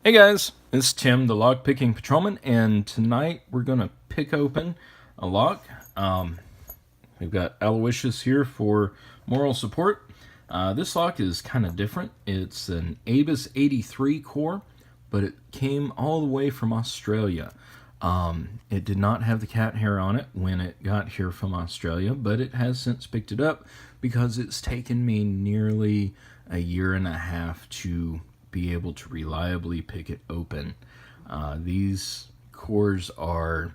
Hey guys, it's Tim, the lock picking patrolman, and tonight we're gonna pick open a lock. We've got Aloysius here for moral support. This lock is kind of different. It's an ABUS 83 core, but it came all the way from Australia. It did not have the cat hair on it when it got here from Australia, but it has since picked it up because it's taken me nearly a year and a half to be able to reliably pick it open. These cores are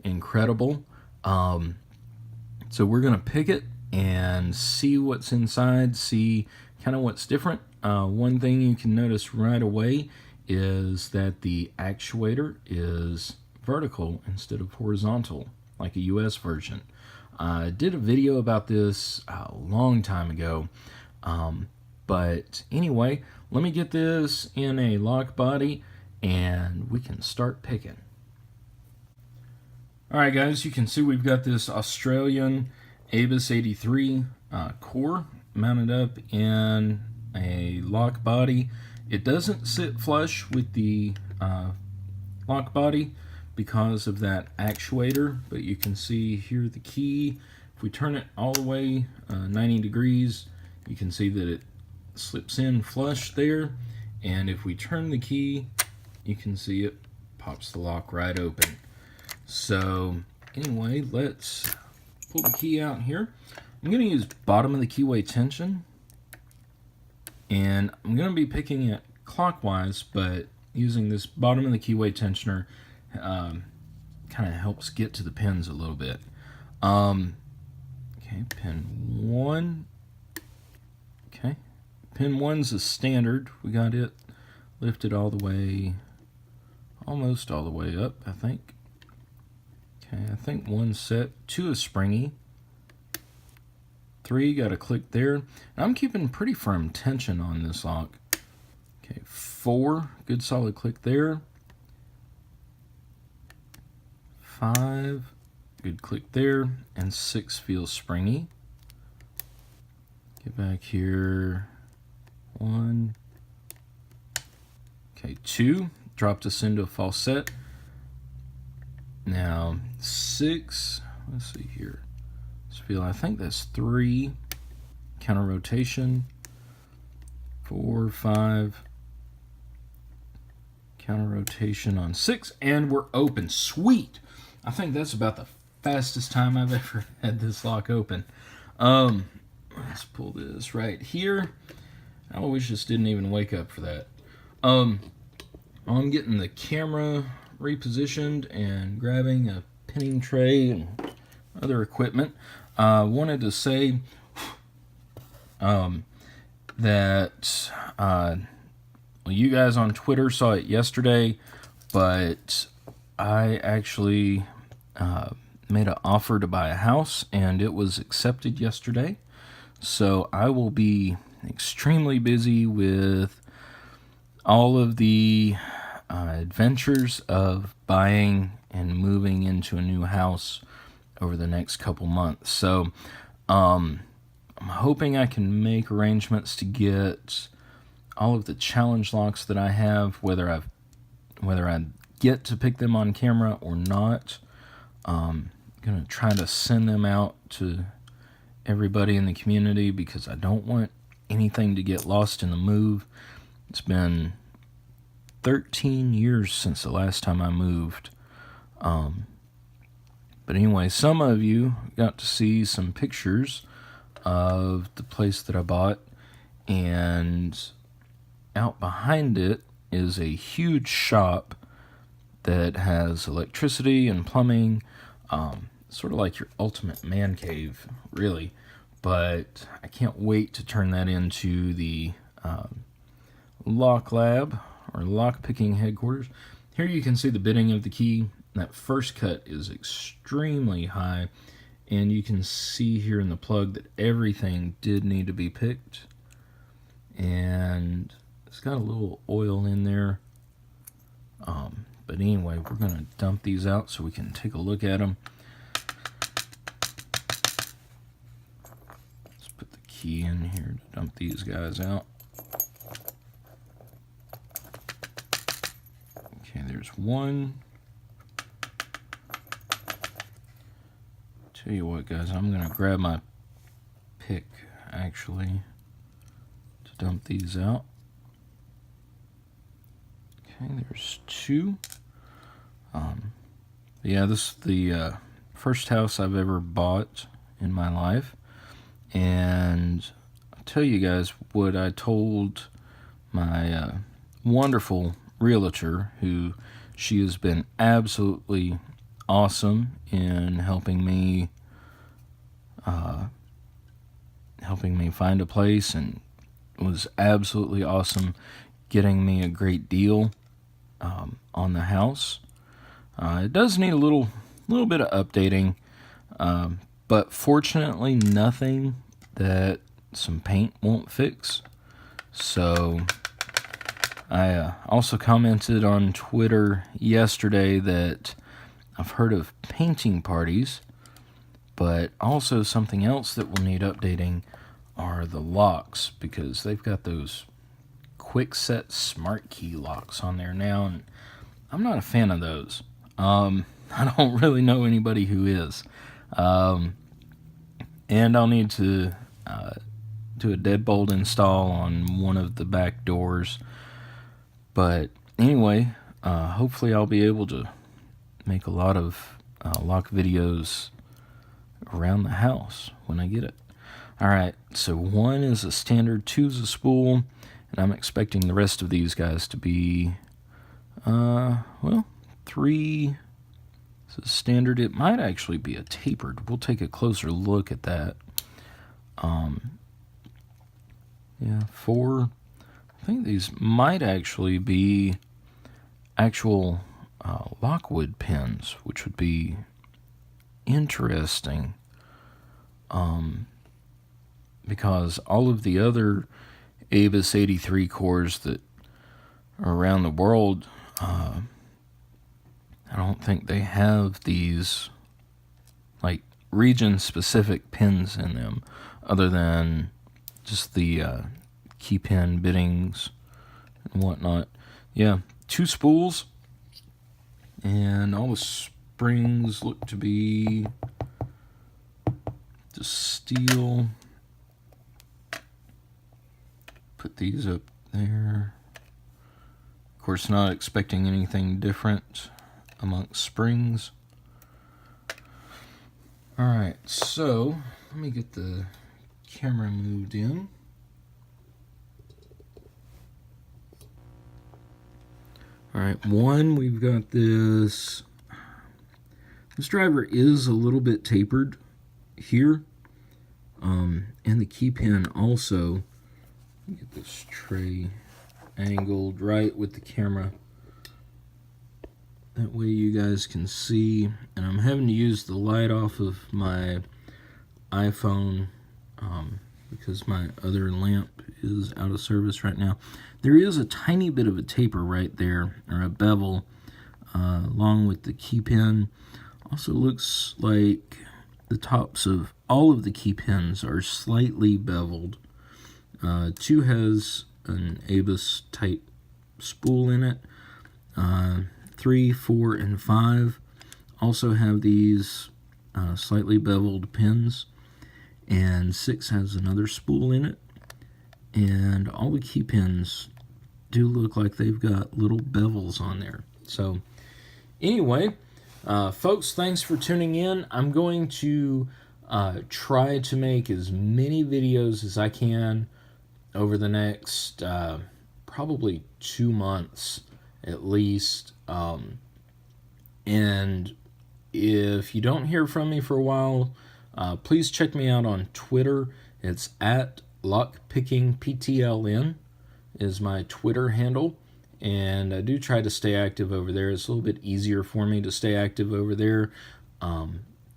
incredible. So we're going to pick it and see what's inside, see kind of what's different. One thing you can notice right away is that the actuator is vertical instead of horizontal, like a US version. I did a video about this a long time ago. But anyway, let me get this in a lock body and we can start picking. Alright guys, you can see we've got this Australian ABUS 83 core mounted up in a lock body. It doesn't sit flush with the lock body because of that actuator, but you can see here the key. If we turn it all the way 90 degrees, you can see that it slips in flush there, and if we turn the key, you can see it pops the lock right open. So anyway, let's pull the key out here. I'm going to use bottom of the keyway tension, and I'm going to be picking it clockwise, but using this bottom of the keyway tensioner kind of helps get to the pins a little bit. Okay, pin 1. Okay, pin 1's a standard. We got it lifted all the way, almost all the way up, I think. Okay, I think 1's set. 2 is springy. 3, got a click there. And I'm keeping pretty firm tension on this lock. Okay, 4, good solid click there. 5, good click there. And 6 feels springy. Get back here. 1. Okay, 2, dropped us into a false set. Now 6, let's see here. I think that's 3, counter rotation. 4, 5, counter rotation on 6, and we're open. Sweet! I think that's about the fastest time I've ever had this lock open. Let's pull this right here. I wish this didn't even wake up for that. I'm getting the camera repositioned and grabbing a pinning tray and other equipment. Wanted to say that well, you guys on Twitter saw it yesterday, but I actually made an offer to buy a house, and it was accepted yesterday. So I will be extremely busy with all of the adventures of buying and moving into a new house over the next couple months. So I'm hoping I can make arrangements to get all of the challenge locks that I have, whether I get to pick them on camera or not. I'm gonna try to send them out to everybody in the community because I don't want anything to get lost in the move. It's been 13 years since the last time I moved. But anyway, some of you got to see some pictures of the place that I bought, and out behind it is a huge shop that has electricity and plumbing, sort of like your ultimate man cave, really. But I can't wait to turn that into the lock lab or lock picking headquarters. Here you can see the bitting of the key. That first cut is extremely high, and you can see here in the plug that everything did need to be picked, and it's got a little oil in there. But anyway, we're going to dump these out so we can take a look at them. Let's put the key in here to dump these guys out. there's one. Tell you what, guys, I'm gonna grab my pick actually to dump these out. Okay, there's two. Yeah, this is the first house I've ever bought in my life, and I'll tell you guys what I told my wonderful realtor, who she has been absolutely awesome in helping me find a place, and was absolutely awesome getting me a great deal on the house. It does need a little bit of updating, but fortunately nothing that some paint won't fix. So I also commented on Twitter yesterday that I've heard of painting parties, but also something else that will need updating are the locks, because they've got those quick set smart key locks on there now, and I'm not a fan of those. I don't really know anybody who is. And I'll need to do a deadbolt install on one of the back doors. But anyway, hopefully I'll be able to make a lot of lock videos around the house when I get it. Alright, so one is a standard, two is a spool, and I'm expecting the rest of these guys to be, well, three is a standard. It might actually be a tapered. We'll take a closer look at that. Yeah, four. I think these might actually be actual lockwood pins, which would be interesting. Because all of the other Avis 83 cores that are around the world, I don't think they have these like region-specific pins in them, other than just the key pin bittings and whatnot. Yeah, two spools, and all the springs look to be just steel. Put these up there. Of course, not expecting anything different amongst springs. Alright, so let me get the camera moved in. Alright, one, we've got this. This driver is a little bit tapered here. And the key pin also. Get this tray angled right with the camera. That way you guys can see. And I'm having to use the light off of my iPhone because my other lamp is out of service right now. There is a tiny bit of a taper right there, or a bevel, along with the key pin. Also looks like the tops of all of the key pins are slightly beveled. 2 has an Avis type spool in it. 3, 4, and 5 also have these slightly beveled pins. And 6 has another spool in it. And all the key pins do look like they've got little bevels on there. So anyway, folks, thanks for tuning in. I'm going to try to make as many videos as I can over the next probably 2 months at least. And if you don't hear from me for a while, please check me out on Twitter. It's at LockPickingPtln is my Twitter handle. And I do try to stay active over there. It's a little bit easier for me to stay active over there,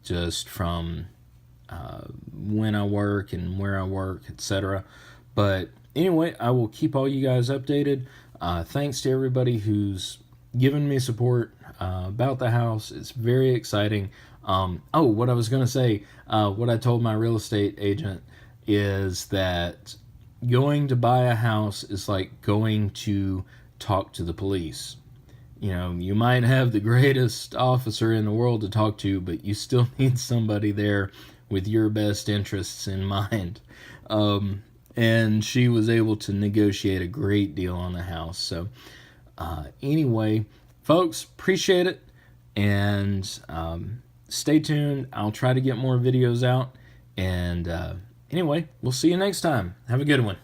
just from when I work and where I work, etc. But anyway, I will keep all you guys updated. Thanks to everybody who's given me support about the house. It's very exciting. Oh, what I was going to say, what I told my real estate agent is that going to buy a house is like going to talk to the police. You know, you might have the greatest officer in the world to talk to, but you still need somebody there with your best interests in mind. And she was able to negotiate a great deal on the house. So anyway, folks, appreciate it. And stay tuned. I'll try to get more videos out. And anyway, we'll see you next time. Have a good one.